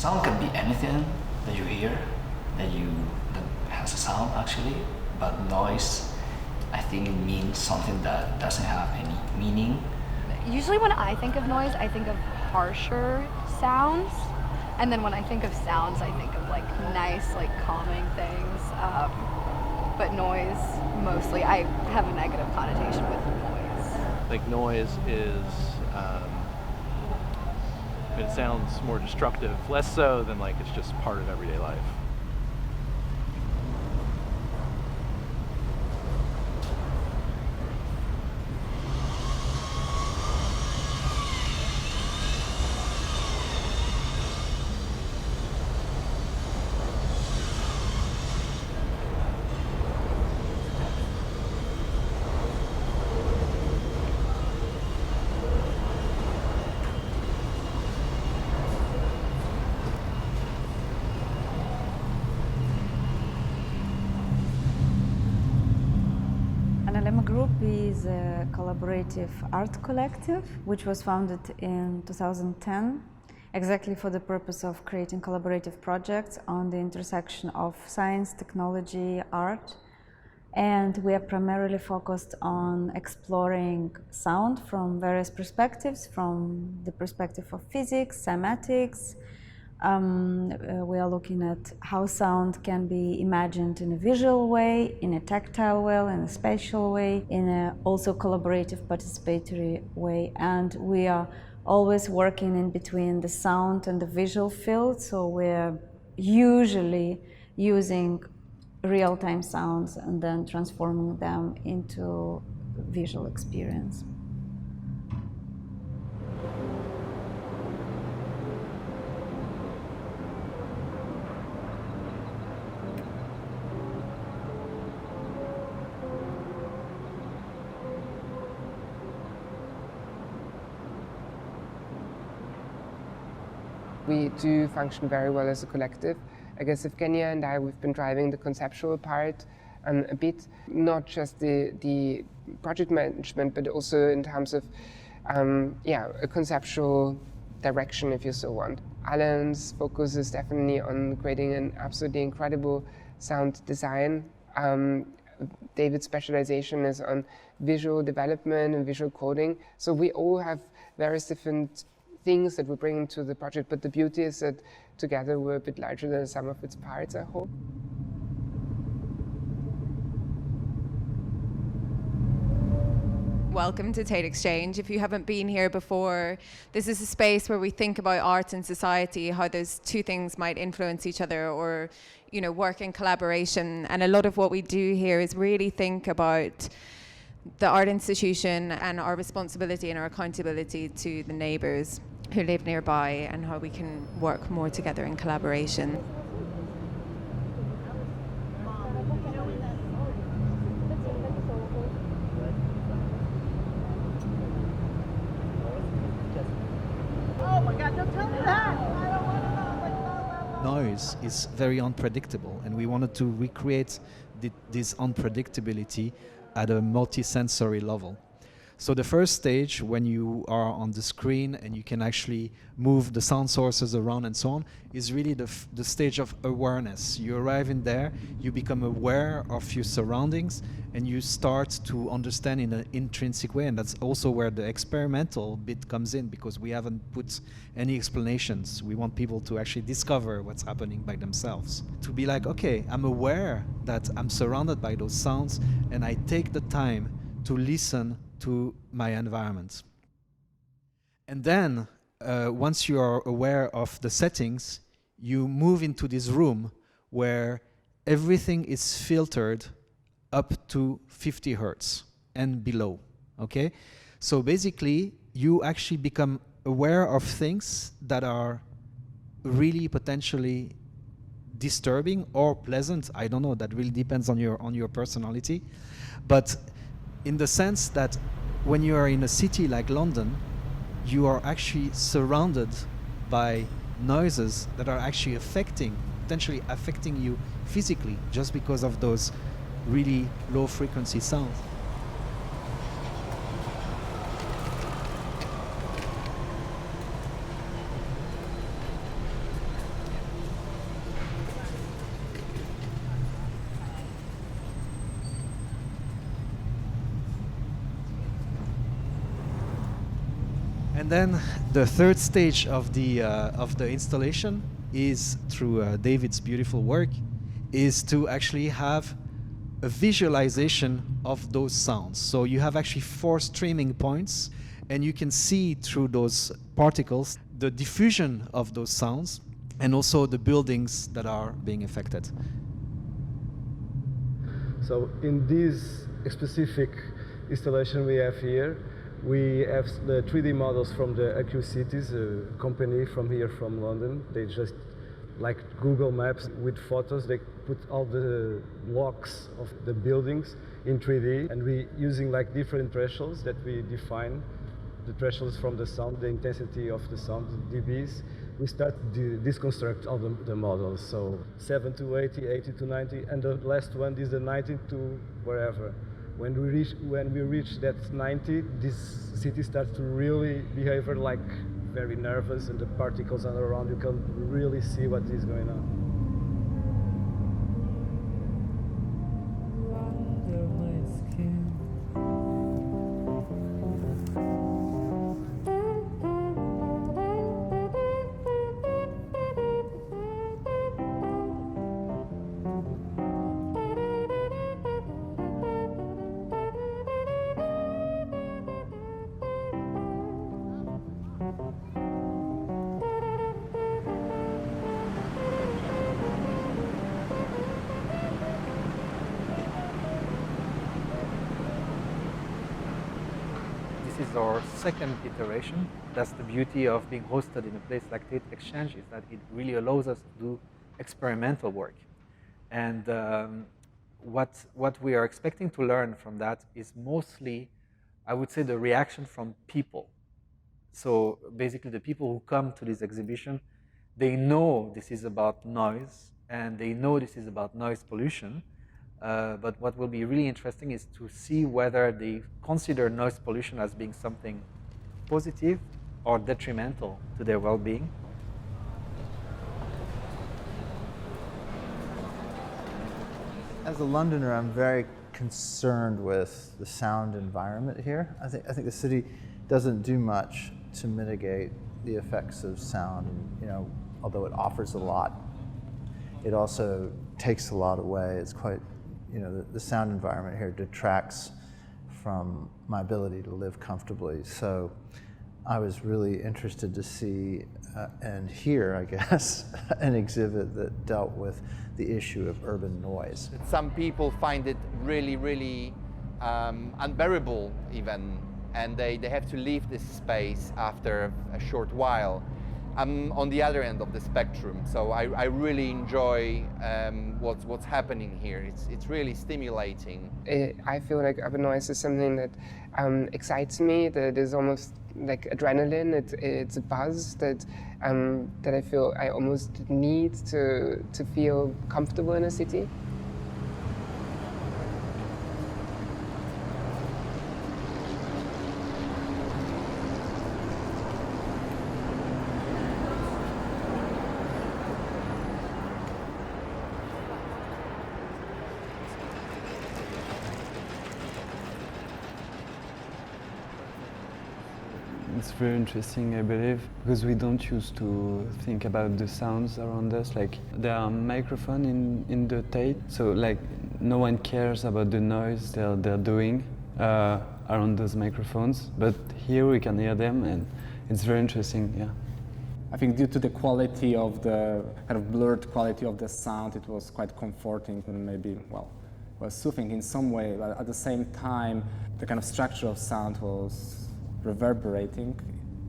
Sound can be anything that you hear, that has a sound actually, but noise, I think it means something that doesn't have any meaning. Usually when I think of noise, I think of harsher sounds. And then when I think of sounds, I think of like nice, like calming things. But noise, mostly, I have a negative connotation with noise. Like noise is, it sounds more destructive, less so than like it's just part of everyday life. KIMA Group is a collaborative art collective which was founded in 2010 exactly for the purpose of creating collaborative projects on the intersection of science, technology, art. And we are primarily focused on exploring sound from various perspectives, from the perspective of physics, cymatics. We are looking at how sound can be imagined in a visual way, in a tactile way, in a spatial way, in a also collaborative participatory way. And we are always working in between the sound and the visual field, so we're usually using real-time sounds and then transforming them into visual experience. We do function very well as a collective. I guess Evgenia and I, we've been driving the conceptual part a bit, not just the project management, but also in terms of a conceptual direction, if you so want. Alan's focus is definitely on creating an absolutely incredible sound design. David's specialization is on visual development and visual coding. So we all have various different things that we bring into the project, but the beauty is that together we're a bit larger than the sum of its parts, I hope. Welcome to Tate Exchange. If you haven't been here before, this is a space where we think about art and society, how those two things might influence each other or, work in collaboration. And a lot of what we do here is really think about the art institution and our responsibility and our accountability to the neighbours who live nearby and how we can work more together in collaboration. Noise is very unpredictable, and we wanted to recreate this unpredictability at a multi-sensory level. So the first stage, when you are on the screen and you can actually move the sound sources around and so on, is really the stage of awareness. You arrive in there, you become aware of your surroundings, and you start to understand in an intrinsic way, and that's also where the experimental bit comes in, because we haven't put any explanations. We want people to actually discover what's happening by themselves. To be like, okay, I'm aware that I'm surrounded by those sounds, and I take the time to listen to my environment. And then, once you are aware of the settings, you move into this room where everything is filtered up to 50 hertz and below, okay? So basically, you actually become aware of things that are really potentially disturbing or pleasant. I don't know, that really depends on your personality. But in the sense that when you are in a city like London, you are actually surrounded by noises that are actually potentially affecting you physically, just because of those really low frequency sounds. And then the third stage of the installation is, through David's beautiful work, is to actually have a visualization of those sounds. So you have actually 4 streaming points, and you can see through those particles the diffusion of those sounds and also the buildings that are being affected. So in this specific installation we have here, we have the 3D models from the AccuCities, a company from here from London. They just, like Google Maps with photos, they put all the blocks of the buildings in 3D, and we using like different thresholds that we define, the thresholds from the sound, the intensity of the sound, dBs. We start to deconstruct all the models, so 7 to 80, 80 to 90, and the last one is the 90 to wherever. When we reach that 90, this city starts to really behave like very nervous, and the particles all around, you can really see what is going on. This is our second iteration. That's the beauty of being hosted in a place like Tate Exchange, is that it really allows us to do experimental work. And what we are expecting to learn from that is mostly, I would say, the reaction from people. So basically the people who come to this exhibition, they know this is about noise, and they know this is about noise pollution. But what will be really interesting is to see whether they consider noise pollution as being something positive or detrimental to their well-being. As a Londoner, I'm very concerned with the sound environment here. I think the city doesn't do much to mitigate the effects of sound. And, although it offers a lot, it also takes a lot away. It's quite, the sound environment here detracts from my ability to live comfortably. So I was really interested to see and hear, I guess, an exhibit that dealt with the issue of urban noise. Some people find it really, really unbearable even, and they have to leave this space after a short while. I'm on the other end of the spectrum, so I really enjoy what's happening here. It's really stimulating. I feel like urban noise is something that excites me, that is almost like adrenaline. It's a buzz that I feel I almost need to feel comfortable in a city. It's very interesting, I believe, because we don't used to think about the sounds around us. Like, there are microphones in the Tate, so like no one cares about the noise they're doing around those microphones. But here we can hear them, and it's very interesting. Yeah. I think due to the quality of the kind of blurred quality of the sound, it was quite comforting and maybe, was soothing in some way. But at the same time, the kind of structure of sound was reverberating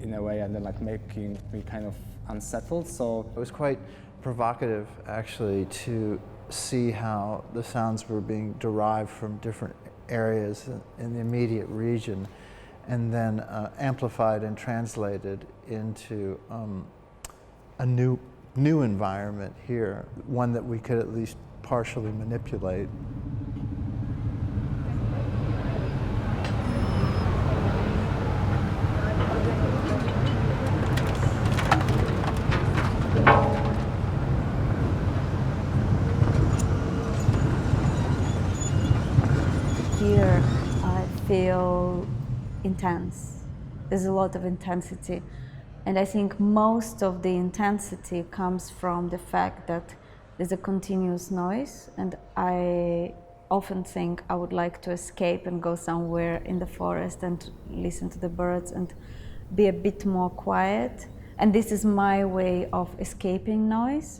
in a way, and then like making me kind of unsettled. So it was quite provocative, actually, to see how the sounds were being derived from different areas in the immediate region, and then amplified and translated into a new environment here, one that we could at least partially manipulate. Here I feel intense, there's a lot of intensity. And I think most of the intensity comes from the fact that there's a continuous noise, and I often think I would like to escape and go somewhere in the forest and listen to the birds and be a bit more quiet. And this is my way of escaping noise.